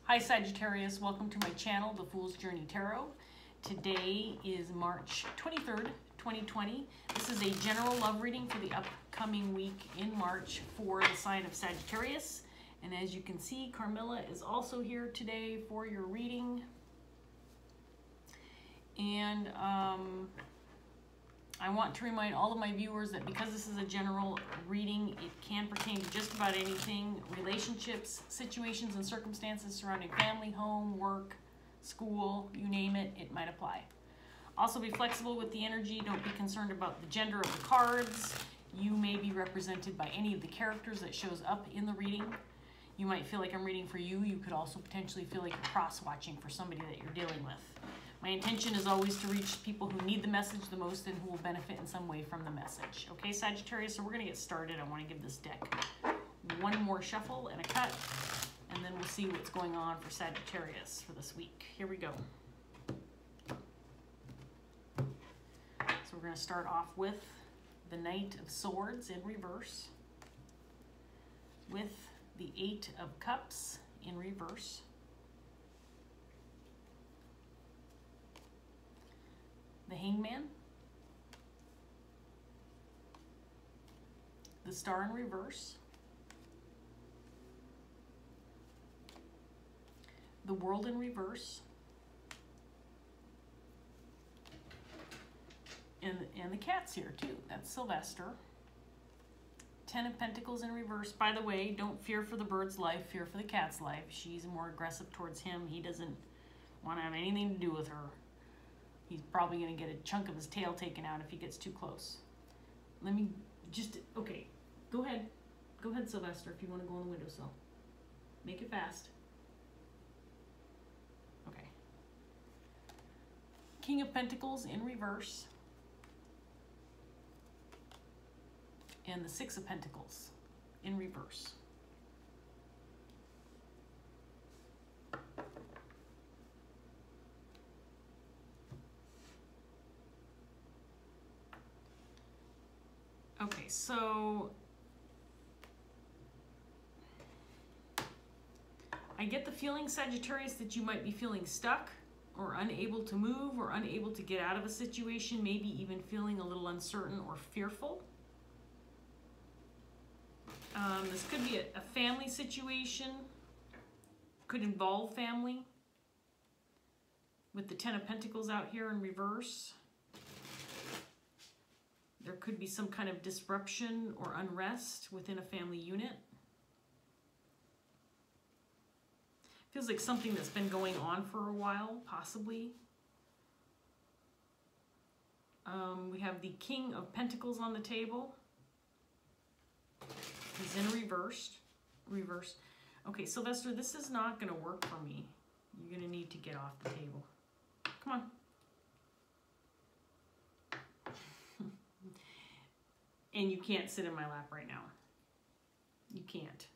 Hi Sagittarius, welcome to my channel, The Fool's Journey Tarot. Today is March 23rd, 2020. This is a general love reading for the upcoming week in March for the sign of Sagittarius. And as you can see, Carmilla is also here today for your reading. And I want to remind all of my viewers that because this is a general reading, it can pertain to just about anything, relationships, situations, and circumstances surrounding family, home, work, school, you name it, it might apply. Also be flexible with the energy. Don't be concerned about the gender of the cards. You may be represented by any of the characters that shows up in the reading. You might feel like I'm reading for you. You could also potentially feel like you're cross-watching for somebody that you're dealing with. My intention is always to reach people who need the message the most and who will benefit in some way from the message. Okay, Sagittarius, so we're going to get started. I want to give this deck one more shuffle and a cut, and then we'll see what's going on for Sagittarius for this week. Here we go. So we're going to start off with the Knight of Swords in reverse, with the Eight of Cups in reverse, the Hangman, the Star in reverse, the World in reverse, and the cat's here too. That's Sylvester. Ten of Pentacles in reverse. By the way, don't fear for the bird's life, fear for the cat's life. She's more aggressive towards him. He doesn't want to have anything to do with her. He's probably going to get a chunk of his tail taken out if he gets too close. Let me just, okay, go ahead. Go ahead, Sylvester, if you want to go on the windowsill. Make it fast. Okay. King of Pentacles in reverse. And the Six of Pentacles in reverse. Okay, so I get the feeling, Sagittarius, that you might be feeling stuck or unable to move or unable to get out of a situation, maybe even feeling a little uncertain or fearful. This could be a family situation, could involve family, with the Ten of Pentacles out here in reverse. There could be some kind of disruption or unrest within a family unit. Feels like something that's been going on for a while, possibly. We have the King of Pentacles on the table. He's in reverse. Okay, Sylvester, this is not going to work for me. You're going to need to get off the table. Come on. And you can't sit in my lap right now. You can't.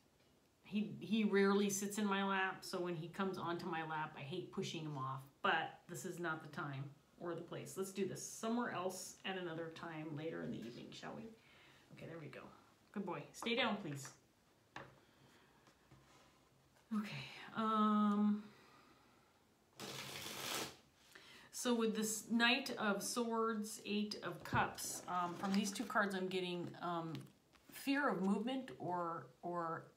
He rarely sits in my lap, so when he comes onto my lap, I hate pushing him off. But this is not the time or the place. Let's do this somewhere else at another time later in the evening, shall we? Okay, there we go. Good boy. Stay down, please. Okay. So with this Knight of Swords, Eight of Cups, from these two cards I'm getting fear of movement or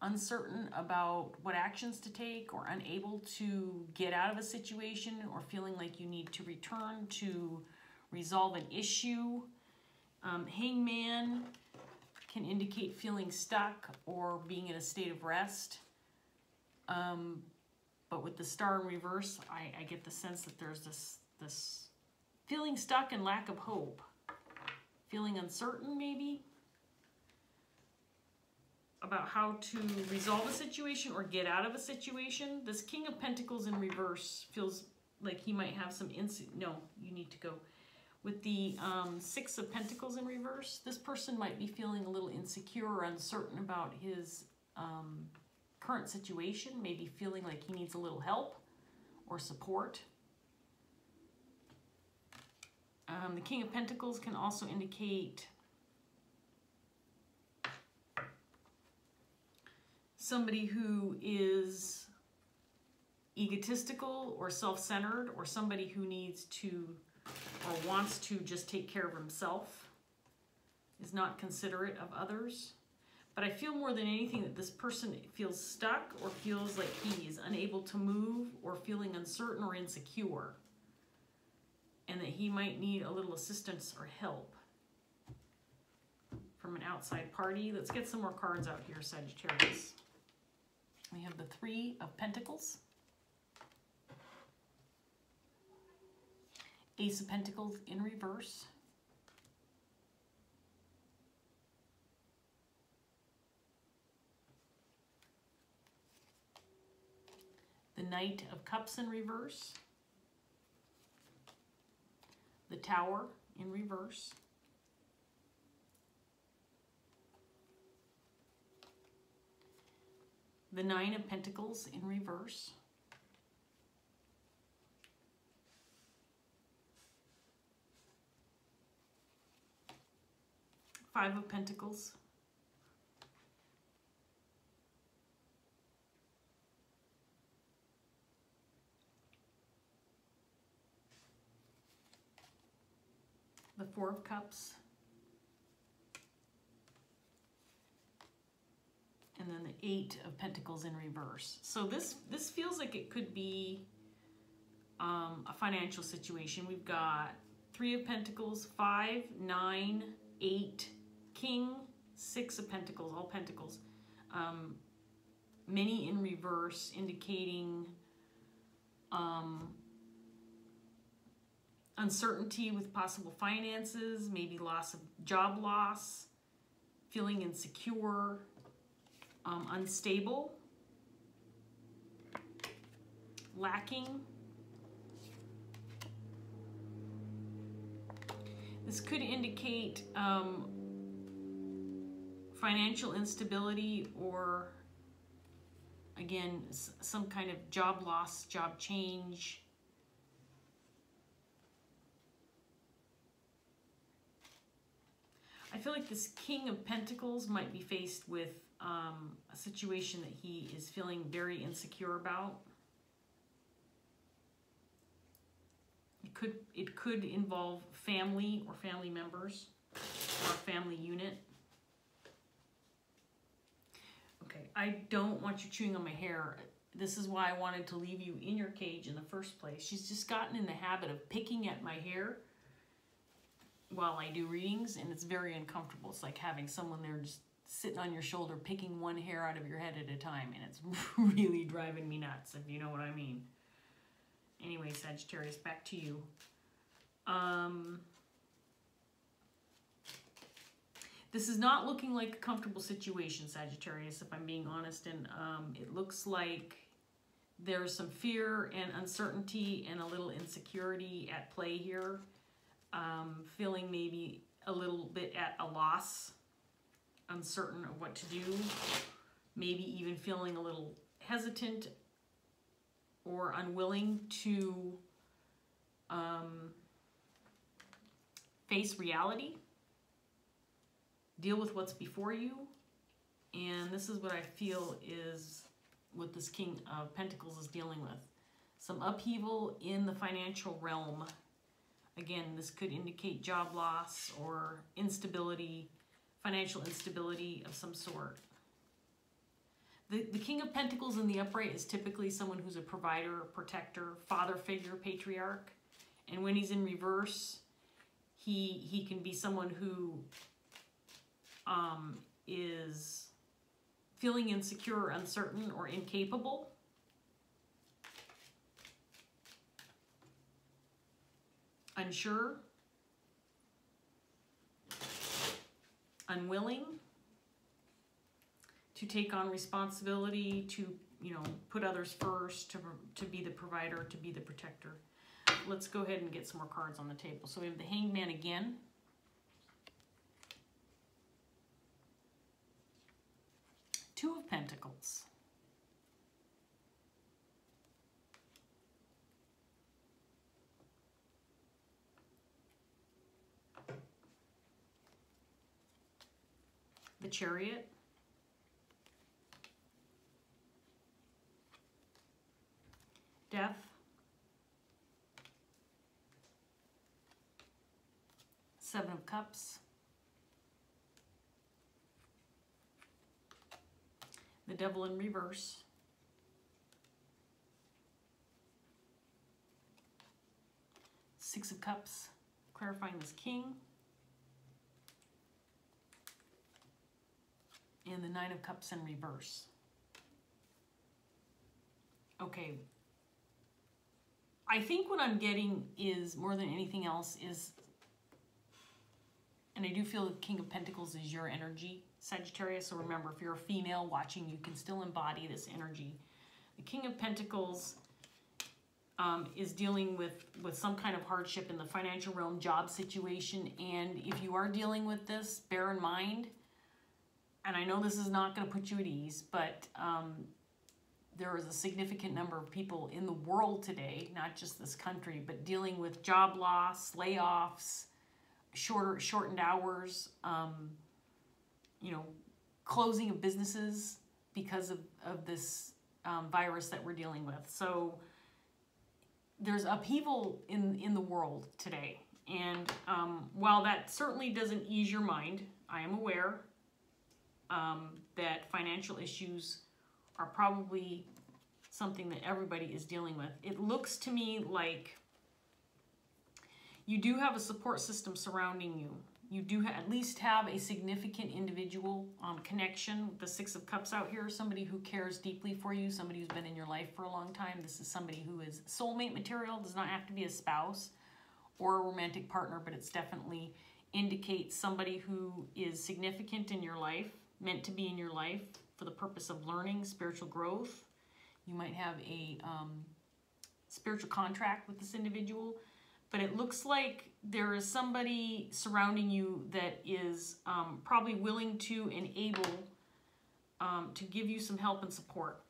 uncertain about what actions to take or unable to get out of a situation or feeling like you need to return to resolve an issue. Hangman can indicate feeling stuck or being in a state of rest. But with the Star in reverse, I get the sense that there's this feeling stuck and lack of hope. Feeling uncertain, maybe, about how to resolve a situation or get out of a situation. This King of Pentacles in reverse feels like he might have some no, you need to go. With the Six of Pentacles in reverse, this person might be feeling a little insecure or uncertain about his current situation, maybe feeling like he needs a little help or support. The King of Pentacles can also indicate somebody who is egotistical or self-centered, or somebody who needs to or wants to just take care of himself, is not considerate of others. But I feel more than anything that this person feels stuck or feels like he is unable to move or feeling uncertain or insecure, and that he might need a little assistance or help from an outside party. Let's get some more cards out here, Sagittarius. We have the Three of Pentacles, Ace of Pentacles in reverse, the Knight of Cups in reverse, the Tower in reverse, the Nine of Pentacles in reverse, Five of Pentacles, the Four of Cups, and then the Eight of Pentacles in reverse. So this feels like it could be a financial situation. We've got Three of Pentacles, 5, 9, 8, King, 6 of Pentacles, all Pentacles. Many in reverse, indicating uncertainty with possible finances, maybe job loss, feeling insecure, unstable, lacking. This could indicate financial instability, or again, some kind of job loss, job change. I feel like this King of Pentacles might be faced with a situation that he is feeling very insecure about. It could involve family or family members or a family unit. Okay, I don't want you chewing on my hair. This is why I wanted to leave you in your cage in the first place. She's just gotten in the habit of picking at my hair while I do readings, and it's very uncomfortable. It's like having someone there just sitting on your shoulder picking one hair out of your head at a time, and it's really driving me nuts, if you know what I mean. Anyway, Sagittarius, back to you. This is not looking like a comfortable situation, Sagittarius, if I'm being honest, and it looks like there's some fear and uncertainty and a little insecurity at play here. Feeling maybe a little bit at a loss, uncertain of what to do, maybe even feeling a little hesitant or unwilling to face reality, deal with what's before you. And this is what I feel is what this King of Pentacles is dealing with. Some upheaval in the financial realm. Again, this could indicate job loss or instability, financial instability of some sort. The King of Pentacles in the upright is typically someone who's a provider, protector, father figure, patriarch. And when he's in reverse, he can be someone who is feeling insecure, uncertain, or incapable. Unsure, unwilling to take on responsibility, to, you know, put others first, to be the provider, to be the protector. Let's go ahead and get some more cards on the table. So we have the Hanged Man again. Two of Pentacles. The Chariot. Death. Seven of Cups. The Devil in reverse. Six of Cups, clarifying this King. And the Nine of Cups in reverse. Okay. I think what I'm getting is, more than anything else, is, and I do feel the King of Pentacles is your energy, Sagittarius. So remember, if you're a female watching, you can still embody this energy. The King of Pentacles is dealing with some kind of hardship in the financial realm, job situation. And if you are dealing with this, bear in mind, and I know this is not going to put you at ease, but there is a significant number of people in the world today, not just this country, but dealing with job loss, layoffs, shortened hours, you know, closing of businesses because of this virus that we're dealing with. So there's upheaval in the world today. And while that certainly doesn't ease your mind, I am aware that financial issues are probably something that everybody is dealing with. It looks to me like you do have a support system surrounding you. You do at least have a significant individual connection. The Six of Cups out here, somebody who cares deeply for you, somebody who's been in your life for a long time. This is somebody who is soulmate material. Does not have to be a spouse or a romantic partner, but it's definitely indicates somebody who is significant in your life, meant to be in your life for the purpose of learning, spiritual growth. You might have a spiritual contract with this individual. But it looks like there is somebody surrounding you that is probably willing to and able to give you some help and support.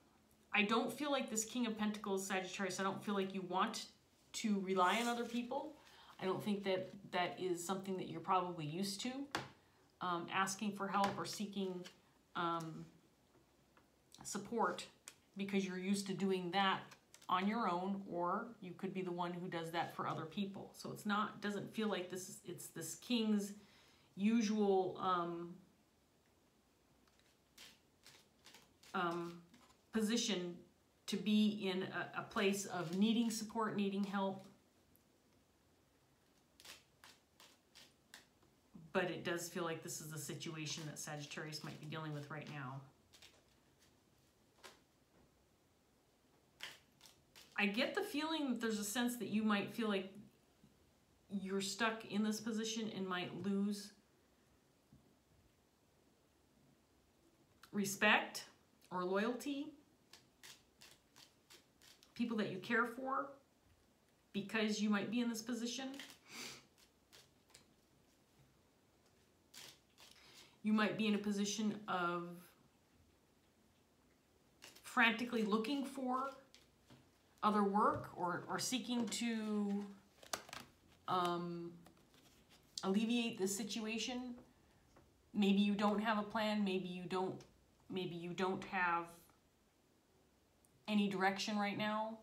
I don't feel like this King of Pentacles, Sagittarius, I don't feel like you want to rely on other people. I don't think that that is something that you're probably used to, asking for help or seeking support, because you're used to doing that on your own, or you could be the one who does that for other people. So it's not, doesn't feel like this is, it's this King's usual position to be in a place of needing support, needing help. But it does feel like this is a situation that Sagittarius might be dealing with right now. I get the feeling that there's a sense that you might feel like you're stuck in this position and might lose respect or loyalty, people that you care for, because you might be in this position. You might be in a position of frantically looking for other work or seeking to alleviate this situation. Maybe you don't have a plan, maybe you don't have any direction right now,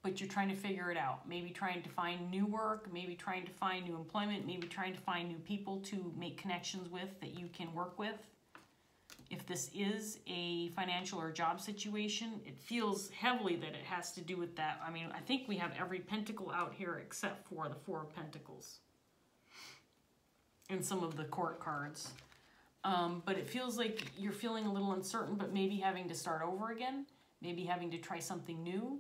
but you're trying to figure it out. Maybe trying to find new work, maybe trying to find new employment, maybe trying to find new people to make connections with that you can work with. If this is a financial or job situation, it feels heavily that it has to do with that. I mean, I think we have every pentacle out here except for the Four of Pentacles and some of the court cards. But it feels like you're feeling a little uncertain, but maybe having to start over again, maybe having to try something new,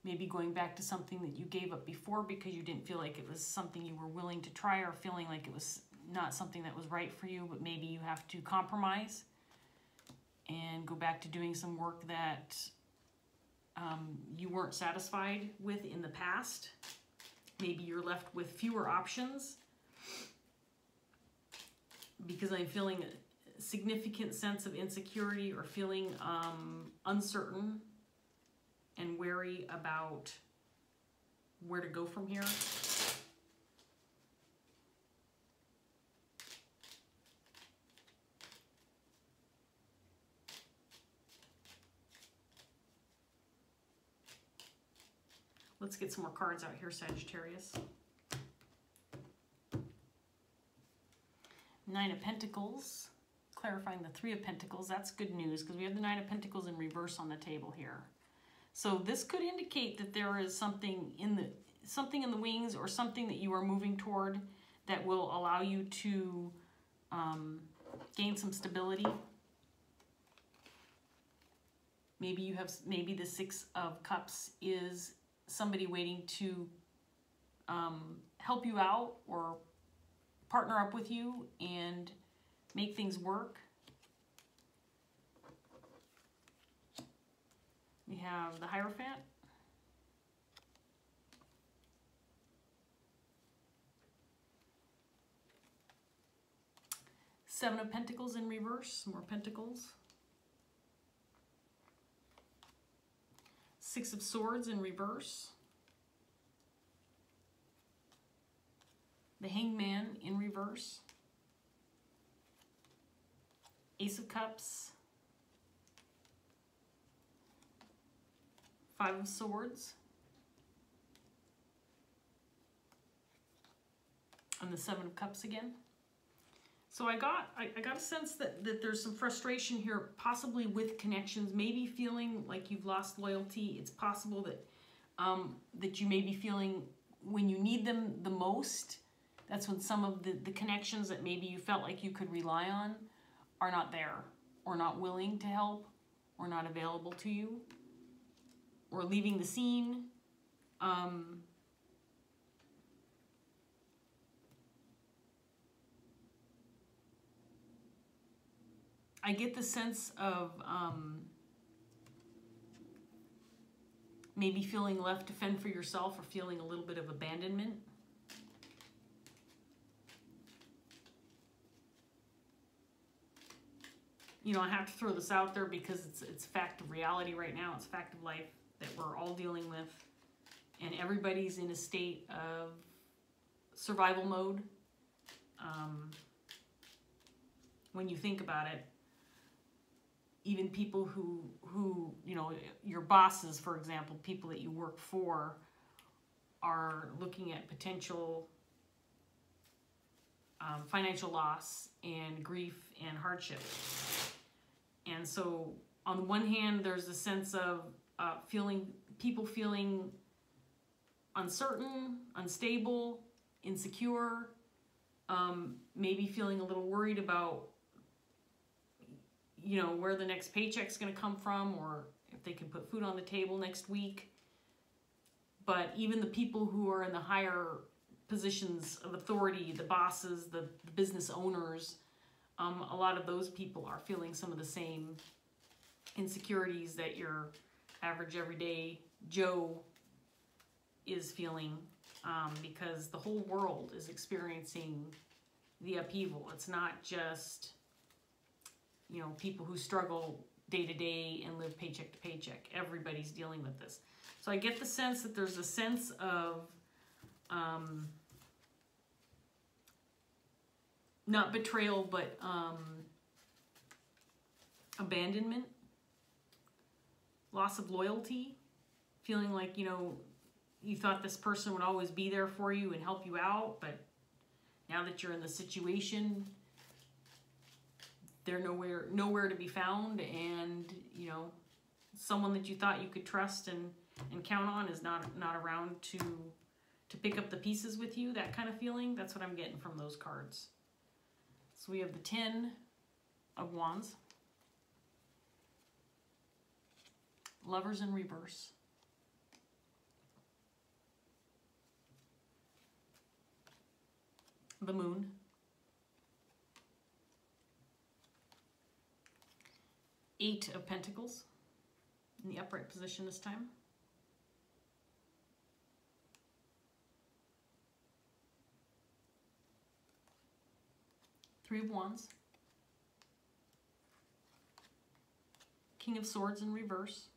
maybe going back to something that you gave up before because you didn't feel like it was something you were willing to try, or feeling like it was not something that was right for you, but maybe you have to compromise and go back to doing some work that you weren't satisfied with in the past. Maybe you're left with fewer options, because I'm feeling a significant sense of insecurity or feeling uncertain and wary about where to go from here. Let's get some more cards out here, Sagittarius. Nine of Pentacles, clarifying the Three of Pentacles. That's good news because we have the Nine of Pentacles in reverse on the table here. So this could indicate that there is something in the wings, or something that you are moving toward that will allow you to gain some stability. Maybe the Six of Cups is somebody waiting to help you out or partner up with you and make things work. We have the Hierophant. Seven of Pentacles in reverse, more Pentacles. Six of Swords in reverse. The Hangman in reverse. Ace of Cups. Five of Swords. And the Seven of Cups again. So I got a sense that there's some frustration here, possibly with connections, maybe feeling like you've lost loyalty. It's possible that that you may be feeling when you need them the most, that's when some of the connections that maybe you felt like you could rely on are not there, or not willing to help, or not available to you, or leaving the scene. I get the sense of maybe feeling left to fend for yourself, or feeling a little bit of abandonment. You know, I have to throw this out there because it's a fact of reality right now. It's a fact of life that we're all dealing with. And everybody's in a state of survival mode. When you think about it, even people who, you know, your bosses, for example, people that you work for, are looking at potential financial loss and grief and hardship. And so on the one hand, there's a sense of people feeling uncertain, unstable, insecure, maybe feeling a little worried about, you know, where the next paycheck's going to come from, or if they can put food on the table next week. But even the people who are in the higher positions of authority, the bosses, the business owners, a lot of those people are feeling some of the same insecurities that your average everyday Joe is feeling, because the whole world is experiencing the upheaval. It's not just, you know, people who struggle day to day and live paycheck to paycheck. Everybody's dealing with this. So I get the sense that there's a sense of not betrayal, but abandonment, loss of loyalty, feeling like, you know, you thought this person would always be there for you and help you out, but now that you're in the situation, they're nowhere to be found, and, you know, someone that you thought you could trust and count on is not around to pick up the pieces with you, that kind of feeling. That's what I'm getting from those cards. So we have the 10 of Wands. Lovers in reverse. The Moon. Eight of Pentacles in the upright position this time. Three of Wands. King of Swords in reverse.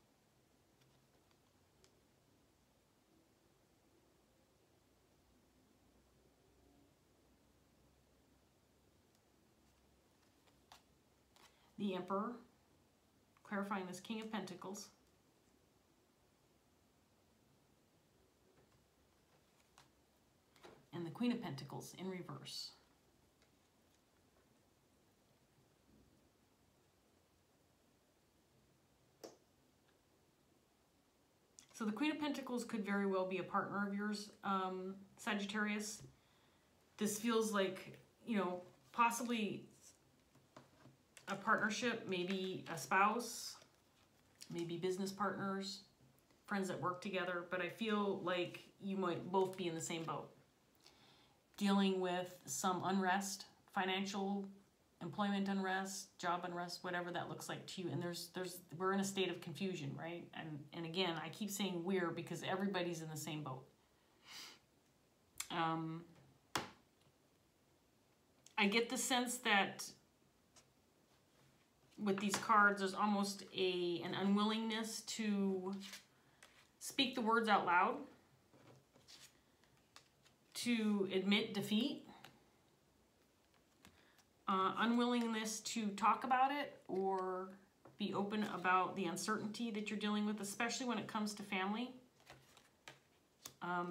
The Emperor, clarifying this King of Pentacles. Queen of Pentacles in reverse. So the Queen of Pentacles could very well be a partner of yours, Sagittarius. This feels like, you know, possibly a partnership, maybe a spouse, maybe business partners, friends that work together, but I feel like you might both be in the same boat. Dealing with some unrest, financial, employment unrest, job unrest, whatever that looks like to you. And we're in a state of confusion, right? And again, I keep saying we're because everybody's in the same boat. I get the sense that with these cards, there's almost an unwillingness to speak the words out loud, to admit defeat, unwillingness to talk about it or be open about the uncertainty that you're dealing with, especially when it comes to family.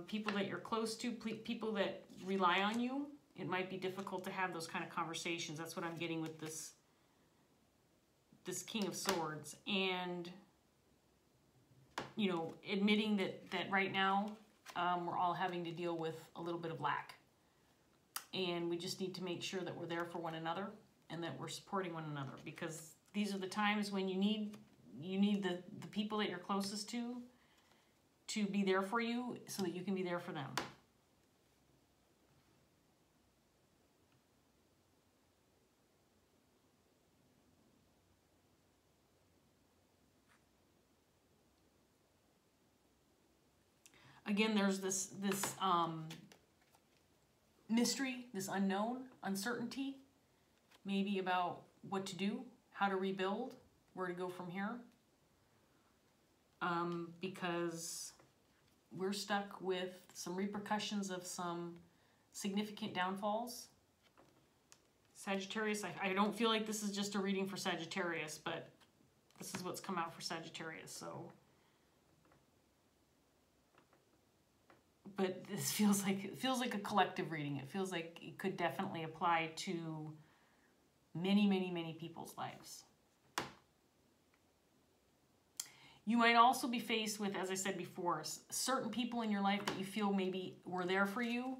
People that you're close to, people that rely on you, it might be difficult to have those kind of conversations. That's what I'm getting with this King of Swords. And, you know, admitting that right now we're all having to deal with a little bit of lack. And we just need to make sure that we're there for one another and that we're supporting one another, because these are the times when you need the people that you're closest to be there for you so that you can be there for them. Again, there's this mystery, this unknown, uncertainty, maybe about what to do, how to rebuild, where to go from here. Because we're stuck with some repercussions of some significant downfalls. Sagittarius, I don't feel like this is just a reading for Sagittarius, but this is what's come out for Sagittarius, so. But this feels like a collective reading. It feels like it could definitely apply to many, many, many people's lives. You might also be faced with, as I said before, certain people in your life that you feel maybe were there for you,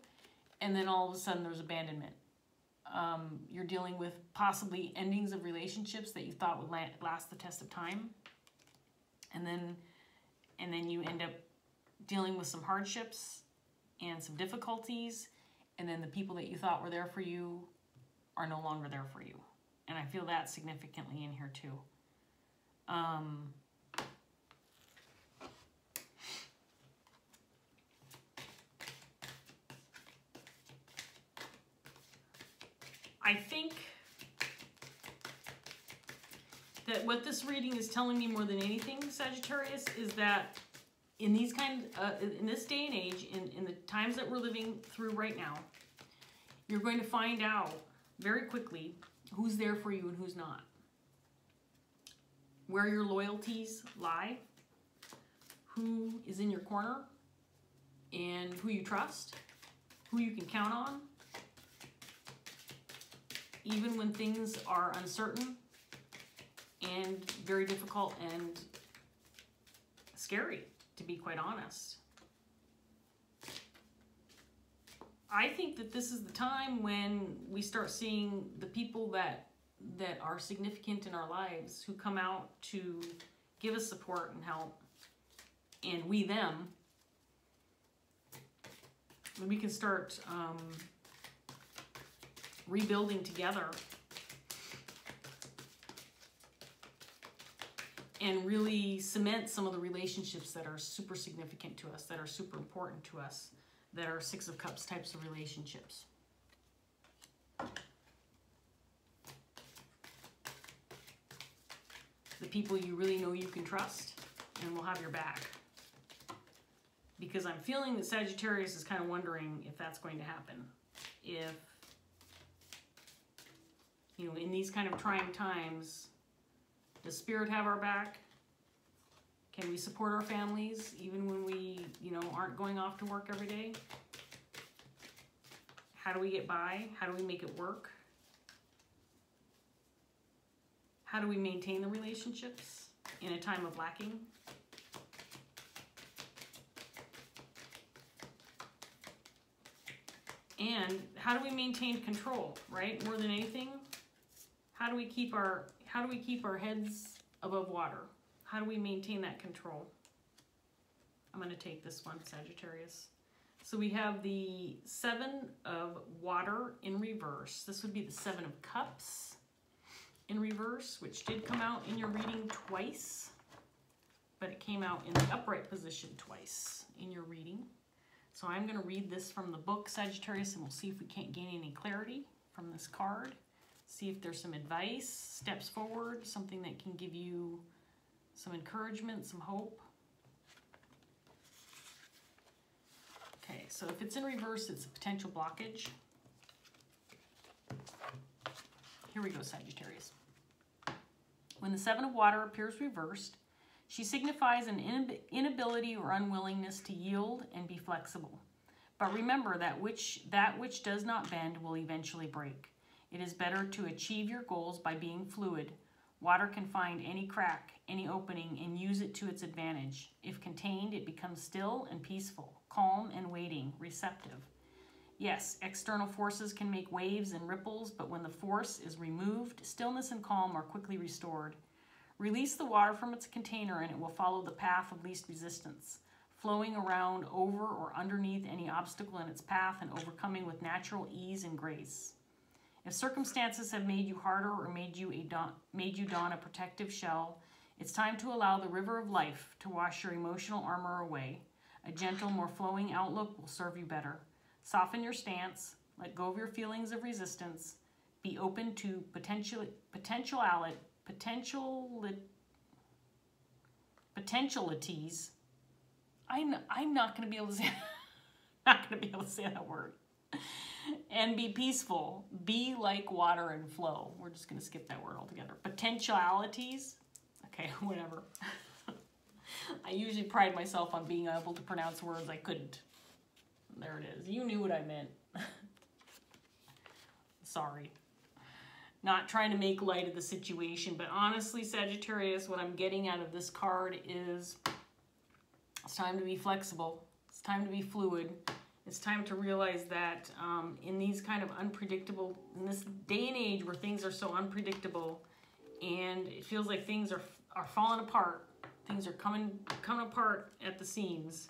and then all of a sudden there's abandonment. You're dealing with possibly endings of relationships that you thought would last the test of time, and then you end up dealing with some hardships and some difficulties, and then the people that you thought were there for you are no longer there for you. And I feel that significantly in here too. I think that what this reading is telling me more than anything, Sagittarius, is that in these in this day and age, in the times that we're living through right now, you're going to find out very quickly who's there for you and who's not. Where your loyalties lie, who is in your corner, and who you trust, who you can count on, even when things are uncertain and very difficult and scary, to be quite honest. I think that this is the time when we start seeing the people that are significant in our lives, who come out to give us support and help, and we them, when we can start rebuilding together and really cement some of the relationships that are super significant to us, that are super important to us, that are Six of Cups types of relationships. The people you really know you can trust and will have your back. Because I'm feeling that Sagittarius is kind of wondering if that's going to happen. If, you know, in these kind of trying times, does Spirit have our back? Can we support our families even when we, you know, aren't going off to work every day? How do we get by? How do we make it work? How do we maintain the relationships in a time of lacking? And how do we maintain control, right? More than anything, how do we keep our heads above water? How do we maintain that control? I'm going to take this one, Sagittarius. So we have the 7 of water in reverse. This would be the 7 of cups in reverse, which did come out in your reading twice, but it came out in the upright position twice in your reading. So I'm going to read this from the book, Sagittarius, and we'll see if we can't gain any clarity from this card. See if there's some advice, steps forward, something that can give you some encouragement, some hope. Okay, so if it's in reverse, it's a potential blockage. Here we go, Sagittarius. When the 7 of water appears reversed, she signifies an inability or unwillingness to yield and be flexible. But remember that which does not bend will eventually break. It is better to achieve your goals by being fluid. Water can find any crack, any opening, and use it to its advantage. If contained, it becomes still and peaceful, calm and waiting, receptive. Yes, external forces can make waves and ripples, but when the force is removed, stillness and calm are quickly restored. Release the water from its container and it will follow the path of least resistance, flowing around over or underneath any obstacle in its path and overcoming with natural ease and grace. If circumstances have made you harder or made you don a protective shell, it's time to allow the river of life to wash your emotional armor away. A gentle, more flowing outlook will serve you better. Soften your stance, let go of your feelings of resistance, be open to potentialities. I'm not going to be able to say that word. And be peaceful. Be like water and flow. We're just going to skip that word altogether. Potentialities. Okay, whatever. I usually pride myself on being able to pronounce words I couldn't. There it is. You knew what I meant. Sorry. Not trying to make light of the situation, but honestly, Sagittarius, what I'm getting out of this card is it's time to be flexible. It's time to be fluid. It's time to realize that in these kind of unpredictable, in this day and age where things are so unpredictable and it feels like things are falling apart, things are coming apart at the seams.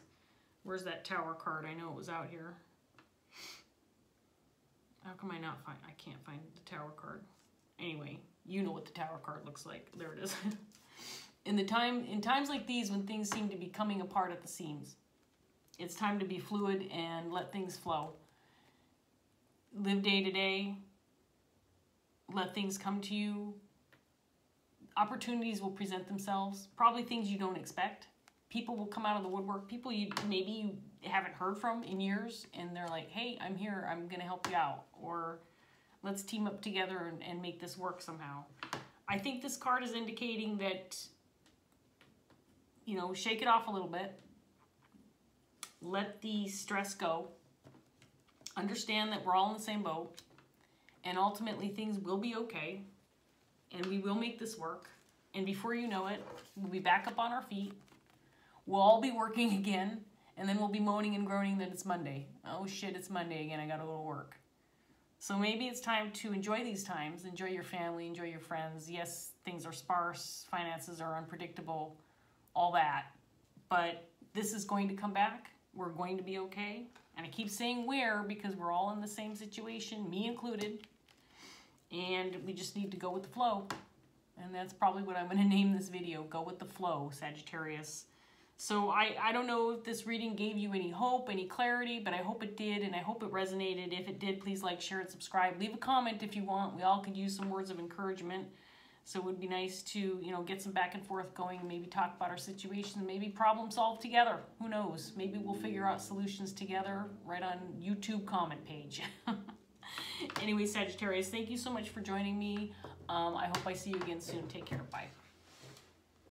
Where's that Tower card? I know it was out here. How come I can't find the Tower card? Anyway, you know what the Tower card looks like. There it is. In times like these when things seem to be coming apart at the seams, it's time to be fluid and let things flow. Live day to day. Let things come to you. Opportunities will present themselves. Probably things you don't expect. People will come out of the woodwork. People maybe you haven't heard from in years, and they're like, hey, I'm here. I'm going to help you out. Or let's team up together and make this work somehow. I think this card is indicating that, shake it off a little bit. Let the stress go. Understand that we're all in the same boat. And ultimately, things will be okay. And we will make this work. And before you know it, we'll be back up on our feet. We'll all be working again. And then we'll be moaning and groaning that it's Monday. Oh shit, it's Monday again. I gotta go to work. So maybe it's time to enjoy these times. Enjoy your family. Enjoy your friends. Yes, things are sparse. Finances are unpredictable. All that. But this is going to come back. We're going to be okay. And I keep saying where because we're all in the same situation, me included. And we just need to go with the flow. And that's probably what I'm going to name this video. Go with the flow, Sagittarius. So I don't know if this reading gave you any hope, any clarity, but I hope it did, and I hope it resonated. If it did, please like, share, and subscribe. Leave a comment if you want. We all could use some words of encouragement. So it would be nice to, get some back and forth going, maybe talk about our situation, maybe problem solve together. Who knows? Maybe we'll figure out solutions together right on YouTube comment page. Anyway, Sagittarius, thank you so much for joining me. I hope I see you again soon. Take care. Bye.